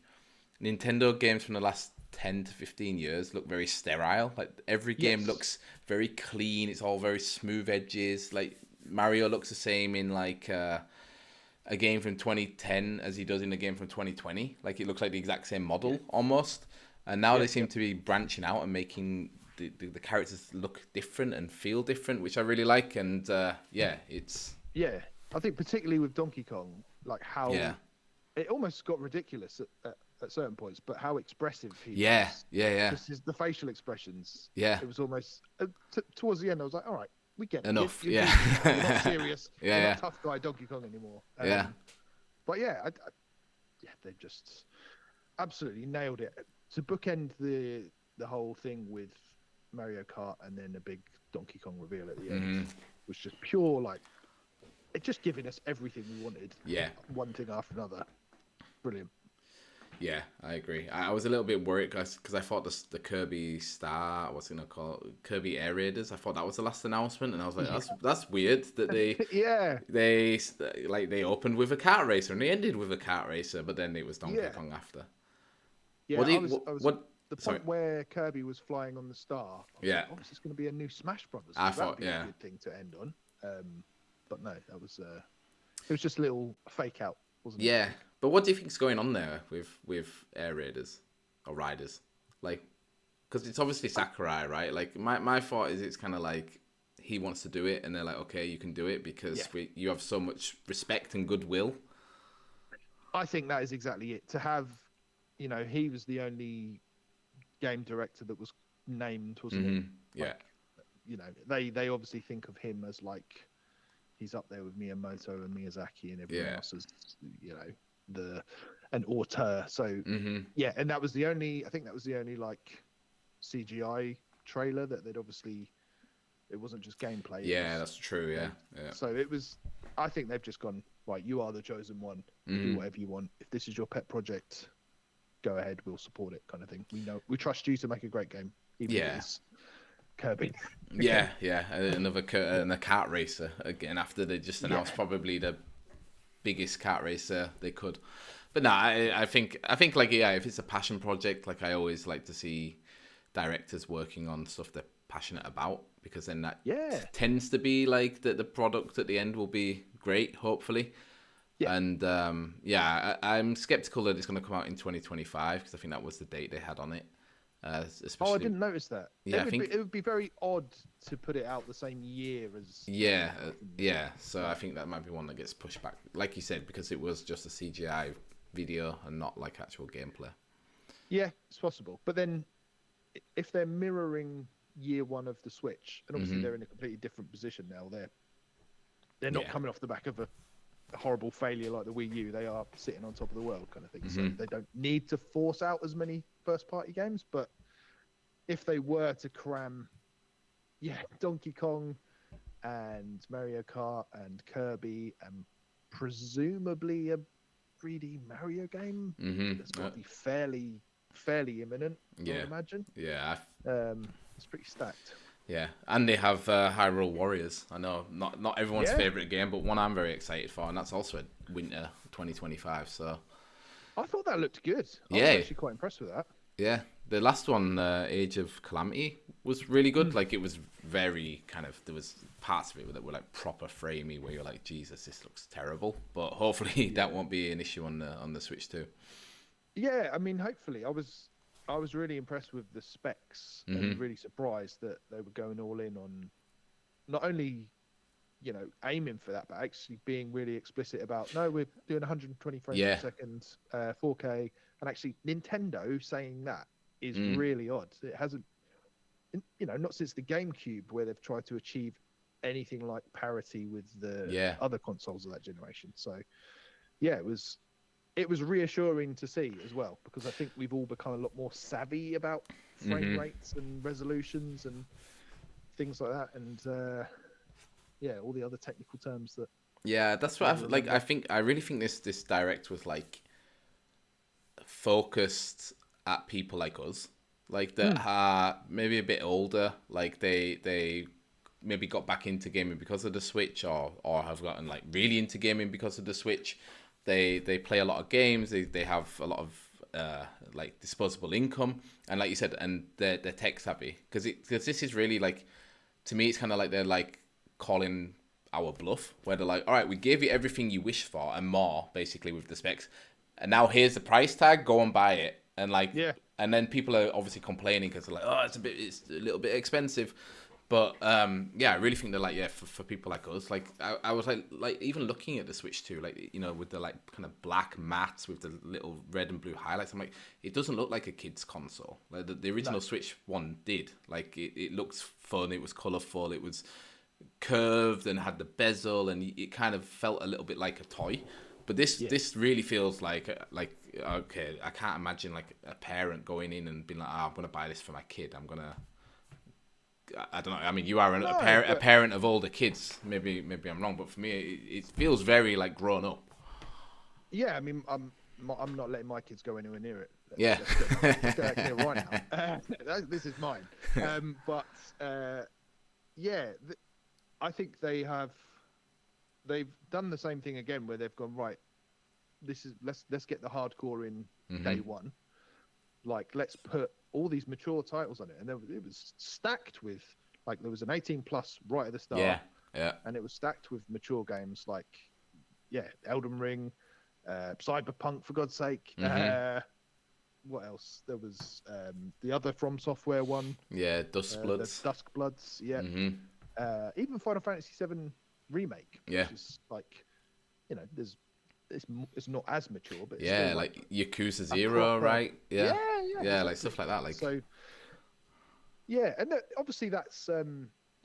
Nintendo games from the last 10 to 15 years look very sterile. Like every game looks very clean. It's all very smooth edges. Like Mario looks the same in like a game from 2010 as he does in a game from 2020. Like it looks like the exact same model almost. And now they seem to be branching out and making the characters look different and feel different, which I really like. And it's... Yeah, I think particularly with Donkey Kong, like how it almost got ridiculous at certain points, but how expressive he was. Yeah. Just the facial expressions. Yeah. It was almost... towards the end, I was like, all right, we get enough. You're not serious. You're not tough guy Donkey Kong anymore. But they've just absolutely nailed it. To bookend the whole thing with Mario Kart and then a big Donkey Kong reveal at the end was just pure, like, it just giving us everything we wanted. Yeah. One thing after another. Brilliant. Yeah, I agree. I was a little bit worried because I thought the Kirby Star, what's it gonna call Kirby Air Raiders. I thought that was the last announcement, and I was like, that's weird that they they opened with a kart racer and they ended with a kart racer, but then it was Donkey Kong after. Yeah, the point where Kirby was flying on the star. Yeah. Oh, this is going to be a new Smash Brothers. I That thought, would be a good thing to end on. But no, that was it was just a little fake out, wasn't it? Yeah, but what do you think's going on there with Air Raiders or Riders? Like, because it's obviously Sakurai, right? Like, my thought is it's kind of like he wants to do it, and they're like, okay, you can do it because you have so much respect and goodwill. I think that is exactly it. To have, he was the only game director that was named, wasn't it? Yeah. Like, they obviously think of him as like he's up there with Miyamoto and Miyazaki and everyone else as an auteur. So and that was the only like CGI trailer that they'd obviously. It wasn't just gameplay. Yeah, that's true. Yeah. So it was. I think they've just gone right. You are the chosen one. Do whatever you want. If this is your pet project, go ahead. We'll support it, kind of thing. We trust you to make a great game. Even if it's Kirby. Yeah. Another kart racer again after they just announced probably the biggest kart racer they could. But no, I think like if it's a passion project, like I always like to see directors working on stuff they're passionate about, because then that tends to be like the product at the end will be great, hopefully. And I'm skeptical that it's going to come out in 2025 because I think that was the date they had on it. Especially... I didn't notice that. Yeah, it would be very odd to put it out the same year as. So I think that might be one that gets pushed back, like you said, because it was just a CGI video and not like actual gameplay. Yeah, it's possible. But then, if they're mirroring year one of the Switch, and obviously they're in a completely different position now. They're not coming off the back of a horrible failure like the Wii U. They are sitting on top of the world, kind of thing. So they don't need to force out as many first-party games. But if they were to cram, Donkey Kong and Mario Kart and Kirby and presumably a 3D Mario game, it's got to be fairly imminent. I would imagine. Yeah. It's pretty stacked. Yeah, and they have Hyrule Warriors. I know not everyone's favorite game, but one I'm very excited for, and that's also a winter 2025. So I thought that looked good. I was actually quite impressed with that. Yeah, the last one, Age of Calamity, was really good. Like, it was very kind of, there was parts of it that were like proper framey, where you're like, Jesus, this looks terrible. But hopefully that won't be an issue on the Switch too. Yeah, I mean, hopefully. I was really impressed with the specs and really surprised that they were going all in on not only, aiming for that, but actually being really explicit about, no, we're doing 120 frames per second, 4K. And actually, Nintendo saying that is really odd. It hasn't, not since the GameCube, where they've tried to achieve anything like parity with the other consoles of that generation. So, it was reassuring to see as well, because I think we've all become a lot more savvy about frame rates and resolutions and things like that, and all the other technical terms that. Yeah, that's what I really think this Direct was like focused at people like us, like that are maybe a bit older, like they maybe got back into gaming because of the Switch, or have gotten like really into gaming because of the Switch. They play a lot of games. They have a lot of like disposable income, and like you said, and they're tech savvy, because this is really like, to me, it's kind of like they're like calling our bluff, where they're like, all right, we gave you everything you wished for and more, basically, with the specs, and now here's the price tag. Go and buy it, and like and then people are obviously complaining because they're like, oh, it's a little bit expensive. But I really think they're like, for people like us, like I was like even looking at the Switch 2, like, with the like kind of black mats with the little red and blue highlights, I'm like, it doesn't look like a kid's console. Like the original Switch 1 did. Like it looks fun, it was colourful, it was curved and had the bezel, and it kind of felt a little bit like a toy. But this really feels like okay, I can't imagine like a parent going in and being like, I'm gonna buy this for my kid. I don't know. I mean, you are a parent of older kids. Maybe I'm wrong, but for me, it feels very like grown up. Yeah, I mean, I'm not letting my kids go anywhere near it. Let's get clear right now. This is mine. I think they've done the same thing again, where they've gone, right, this is let's get the hardcore in day one. like, let's put all these mature titles on it, and it was stacked with, like, there was an 18 plus right at the start, and it was stacked with mature games like, Elden Ring, Cyberpunk, for God's sake. What else? There was the other From Software one. Duskbloods. The Duskbloods, even Final Fantasy VII Remake, which is like, it's not as mature, but it's still like Yakuza 0, right? Yeah, exactly. Like stuff like that. Like, so, and obviously that's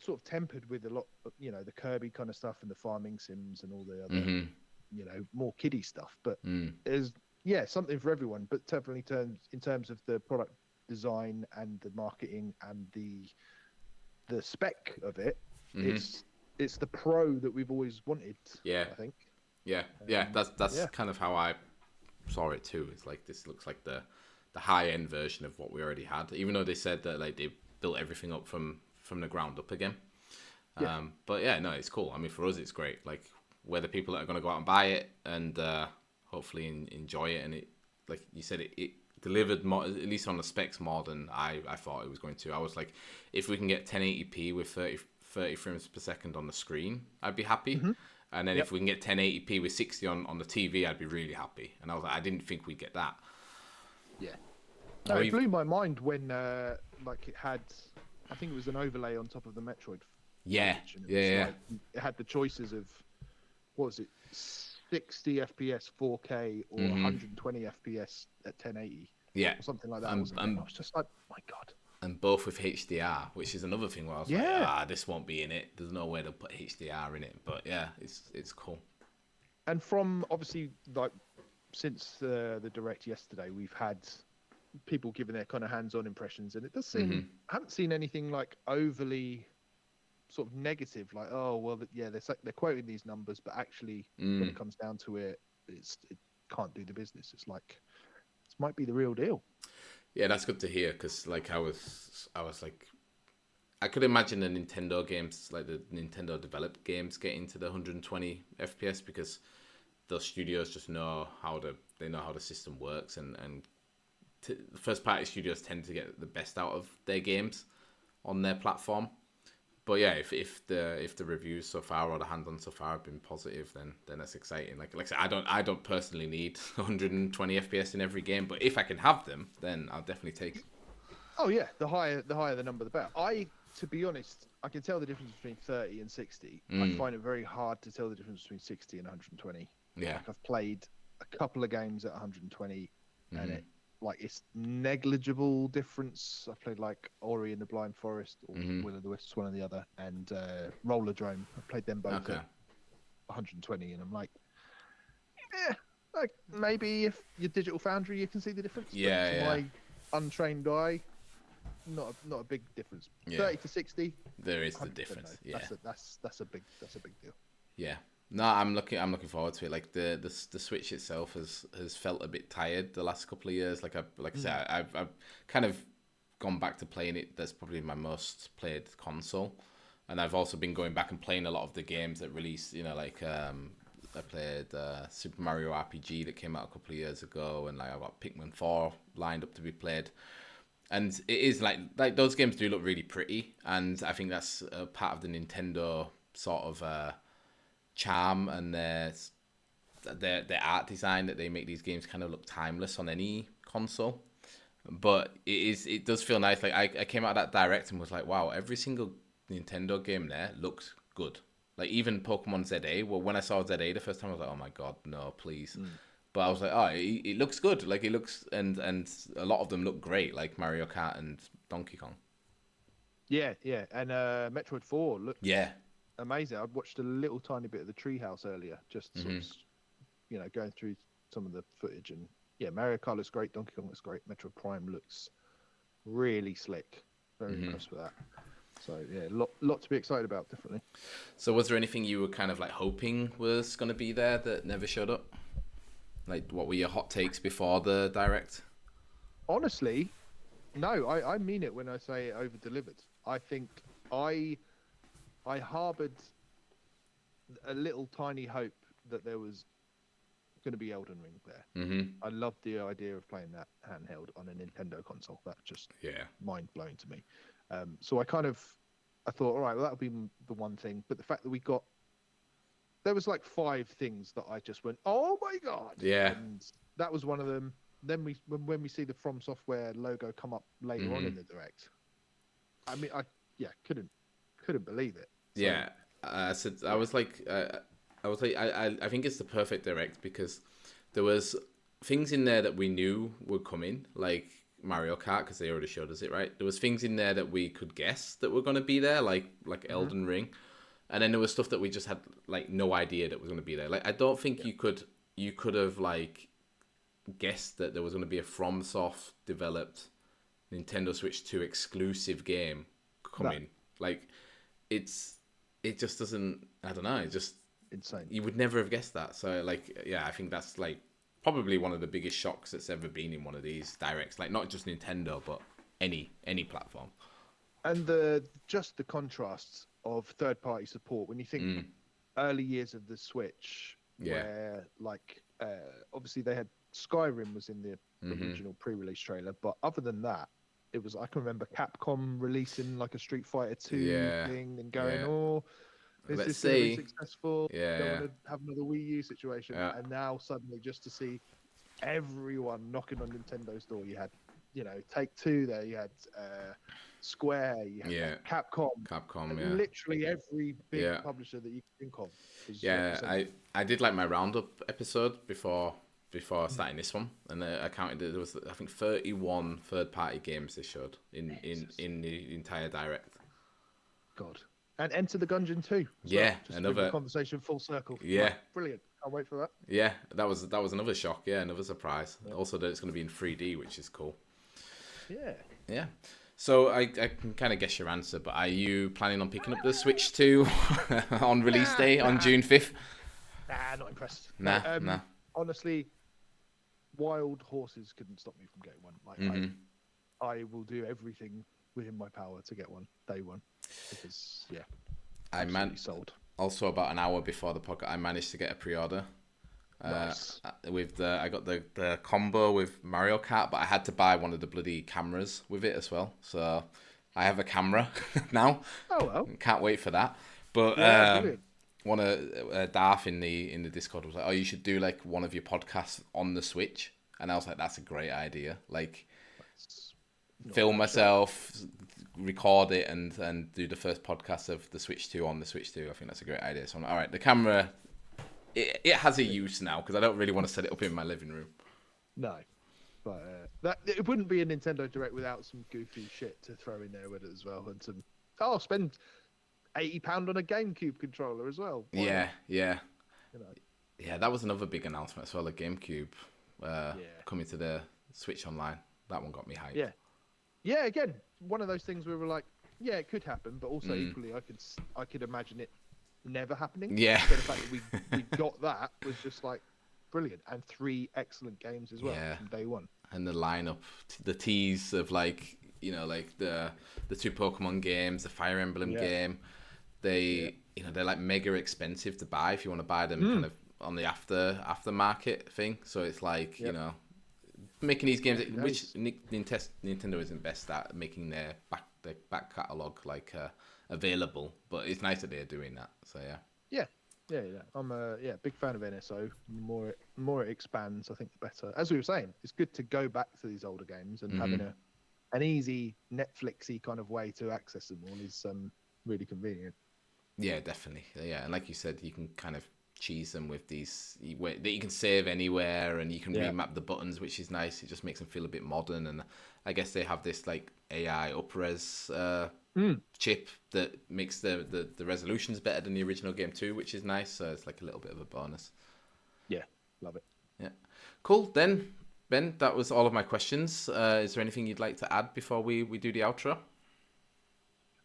sort of tempered with a lot of, the Kirby kind of stuff and the farming sims and all the other, more kiddie stuff. But there's something for everyone. But definitely in terms of the product design and the marketing and the spec of it, it's the Pro that we've always wanted. I think. That's kind of how I saw it too. It's like, this looks like the high end version of what we already had, even though they said that like they built everything up from the ground up again. But no, it's cool. I mean, for us it's great. Like, we're the people that are going to go out and buy it and hopefully enjoy it. And it, like you said, it delivered more, at least on the specs, more than I thought it was going to. I was like, if we can get 1080p with 30 frames per second on the screen, I'd be happy. And then if we can get 1080p with 60 on the TV, I'd be really happy. And I was like, I didn't think we'd get that. No, it blew my mind when like it had, I think it was an overlay on top of the Metroid. Like, it had the choices of, what was it, 60 FPS 4K or 120 FPS at 1080. Or something like that. I was just like, my God. And both with HDR, which is another thing where I was like, this won't be in it. There's no way to put HDR in it. But it's cool. And from, obviously, like, since the Direct yesterday, we've had people giving their kind of hands-on impressions, and it does seem, I haven't seen anything like overly sort of negative, like, oh, well, they're quoting these numbers, but actually when it comes down to it, it can't do the business. It's like, this might be the real deal. Yeah, that's good to hear, because like I was like, I could imagine the Nintendo games, like the Nintendo developed games, getting to the 120 FPS, because those studios just know how the system works, and the first party studios tend to get the best out of their games on their platform. But yeah, if the reviews so far or the hands-on so far have been positive, then that's exciting. Like I said, I don't personally need 120 FPS in every game, but if I can have them, then I'll definitely take them. Oh yeah, the higher the number, the better. To be honest, I can tell the difference between 30 and 60. I find it very hard to tell the difference between 60 and 120. Yeah, like, I've played a couple of games at 120, and it's negligible difference. I played like Ori and the Blind Forest, or Will of the Wisps, one or the other, and Roller Drome. I played them both at 120, and I'm like, like maybe if you're Digital Foundry, you can see the difference. Yeah, but to my untrained eye, not a big difference. 30 to 60, there is the difference. No. That's a big deal. Yeah. No, I'm looking forward to it. Like the Switch itself has felt a bit tired the last couple of years. Like I said, I've kind of gone back to playing it. That's probably my most played console, and I've also been going back and playing a lot of the games that released. Like I played Super Mario RPG that came out a couple of years ago, and like I've got Pikmin 4 lined up to be played. And it is like those games do look really pretty, and I think that's part of the Nintendo sort of charm and their art design, that they make these games kind of look timeless on any console. But it does feel nice. Like I came out of that Direct and was like, wow, every single Nintendo game there looks good. Like even Pokemon ZA. Well, when I saw ZA the first time, I was like, oh my god, no, please. But I was like, oh, it looks good. Like it looks, and a lot of them look great, like Mario Kart and Donkey Kong. Yeah, and Metroid 4 looked amazing. I watched a little tiny bit of the Treehouse earlier, just sort of, going through some of the footage, and Mario Kart looks great, Donkey Kong looks great, Metroid Prime looks really slick. Very impressed with that. So lot to be excited about, definitely. So was there anything you were kind of like hoping was going to be there that never showed up? Like, what were your hot takes before the Direct? Honestly, no. I mean it when I say it over-delivered. I think I harboured a little tiny hope that there was going to be Elden Ring there. I love the idea of playing that handheld on a Nintendo console. That's just mind blowing to me. So I thought, all right, well, that'll be the one thing. But the fact that there was like 5 things that I just went, oh my god, and that was one of them. Then when we see the From Software logo come up later on in the direct, I mean, I couldn't believe it. So, yeah, I think it's the perfect direct because there was things in there that we knew were coming, like Mario Kart, because they already showed us it, right? There was things in there that we could guess that were going to be there, like Elden Ring, and then there was stuff that we just had like no idea that was going to be there. Like I don't think you could have like guessed that there was going to be a FromSoft developed Nintendo Switch 2 exclusive game coming. Like it just doesn't. I don't know. It just insane. You would never have guessed that. So like, yeah, I think that's like probably one of the biggest shocks that's ever been in one of these directs. Like not just Nintendo, but any platform. And the contrasts of third-party support when you think early years of the Switch, where like obviously they had Skyrim was in the original pre-release trailer, but other than that, it was I can remember Capcom releasing like a Street Fighter 2 thing and going, "Oh, is this going to be successful? Don't want to have another Wii U situation." And now suddenly, just to see everyone knocking on Nintendo's door, you had, Take-Two there, you had Square, you had Capcom, literally every big publisher that you can think of. I did like my roundup episode before starting this one, and I counted there was I think 31 third-party games they showed in the entire direct. God, and Enter the Gungeon too. Another conversation full circle. Brilliant. Can't wait for that. Yeah, that was another shock. Yeah, another surprise. Also that it's going to be in 3D, which is cool. Yeah. So I can kind of guess your answer, but are you planning on picking up the Switch 2 on release day on June 5th? Nah, not impressed. Nah. Honestly, wild horses couldn't stop me from getting one. Like I will do everything within my power to get one day one, because sold. Also, about an hour before the podcast, I managed to get a pre-order. Nice. I got the combo with Mario Kart, but I had to buy one of the bloody cameras with it as well. So I have a camera now. Oh well. Can't wait for that. But one of Darth in the Discord was like, "Oh, you should do like one of your podcasts on the Switch," and I was like, "That's a great idea." Like, film myself, record it, and do the first podcast of the Switch 2 on the Switch 2. I think that's a great idea. So I'm like, all right, the camera, it has a use now because I don't really want to set it up in my living room. No, but that it wouldn't be a Nintendo Direct without some goofy shit to throw in there with it as well, and some spend £80 on a GameCube controller as well. Yeah. Yeah, that was another big announcement as well. The GameCube coming to the Switch Online. That one got me hyped. Yeah. Again, one of those things where we're like, yeah, it could happen, but also equally, I could imagine it never happening. Yeah. So the fact that we got that was just like brilliant, and 3 excellent games as well from day one. And the lineup, the tease of like the 2 Pokemon games, the Fire Emblem game. They're like mega expensive to buy if you want to buy them kind of on the aftermarket thing. So it's like making these games, which Nintendo isn't best at, making their back catalogue like available. But it's nice that they're doing that. So yeah. I'm a big fan of NSO. The more it expands, I think the better. As we were saying, it's good to go back to these older games, and having an easy Netflixy kind of way to access them all is really convenient. Yeah, definitely. Yeah, and like you said, you can kind of cheese them with these that you can save anywhere, and you can remap the buttons, which is nice. It just makes them feel a bit modern, and I guess they have this like AI up-res chip that makes the resolutions better than the original game too, which is nice. So it's like a little bit of a bonus. Yeah, love it. Yeah, cool. Then Ben, that was all of my questions. Is there anything you'd like to add before we do the outro?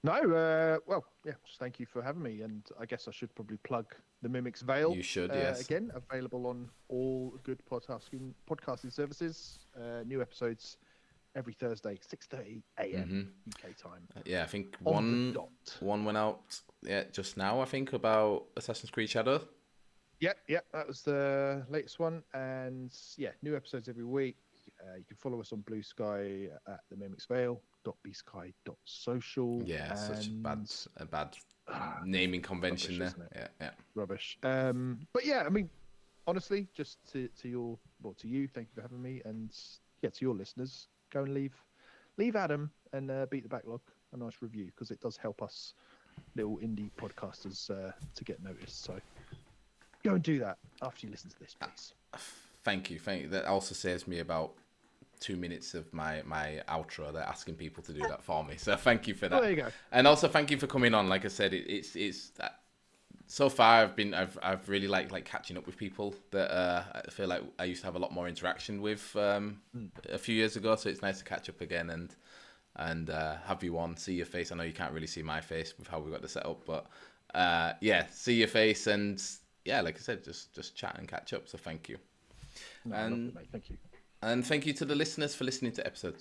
No, just thank you for having me, and I guess I should probably plug the Mimic's Veil. You should, yes. Again, available on all good podcasting services. New episodes every Thursday, 6:30 a.m. UK time. I think one went out just now, I think, about Assassin's Creed Shadow. Yep, that was the latest one, and yeah, new episodes every week. You can follow us on Blue Sky at the mimicsvale.bsky.social. Yeah, such And a bad naming convention rubbish, there. isn't it? Yeah. Rubbish. But yeah, I mean, honestly, just to you, thank you for having me, and yeah, to your listeners, go and leave Adam and Beat the Backlog a nice review, because it does help us little indie podcasters to get noticed. So go and do that after you listen to this, please. Thank you. That also saves me about 2 minutes of my outro. They're asking people to do that for me, so thank you for that. There you go. And also thank you for coming on. Like I said, it's so far I've really liked catching up with people that I feel like I used to have a lot more interaction with a few years ago. So it's nice to catch up again and have you on, see your face. I know you can't really see my face with how we got the setup, but yeah, see your face, and yeah, like I said, just chat and catch up. So thank you. No, I love it, mate. Thank you. And thank you to the listeners for listening to episode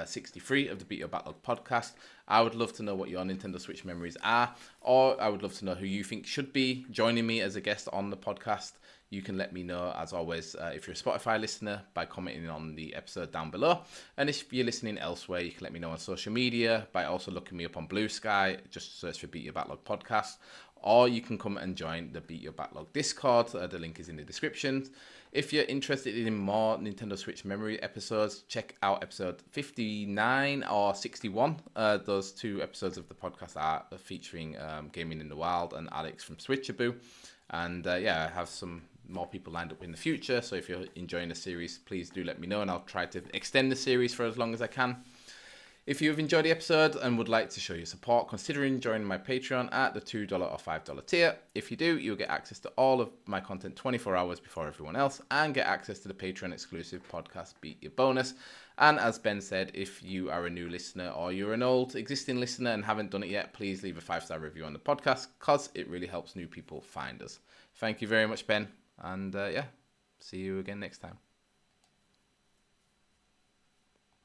63 of the Beat Your Backlog podcast. I would love to know what your Nintendo Switch memories are, or I would love to know who you think should be joining me as a guest on the podcast. You can let me know, as always, if you're a Spotify listener, by commenting on the episode down below. And if you're listening elsewhere, you can let me know on social media by also looking me up on Blue Sky. Just search for Beat Your Backlog podcast. Or you can come and join the Beat Your Backlog Discord. The link is in the description. If you're interested in more Nintendo Switch memory episodes, check out episode 59 or 61. Those two episodes of the podcast are featuring Gaming in the Wild and Alex from Switchaboo. And yeah, I have some more people lined up in the future. So if you're enjoying the series, please do let me know, and I'll try to extend the series for as long as I can. If you've enjoyed the episode and would like to show your support, consider joining my Patreon at the $2 or $5 tier. If you do, you'll get access to all of my content 24 hours before everyone else, and get access to the Patreon exclusive podcast Beat Your Bonus. And as Ben said, if you are a new listener or you're an old existing listener and haven't done it yet, please leave a 5-star review on the podcast, because it really helps new people find us. Thank you very much, Ben. And yeah, see you again next time.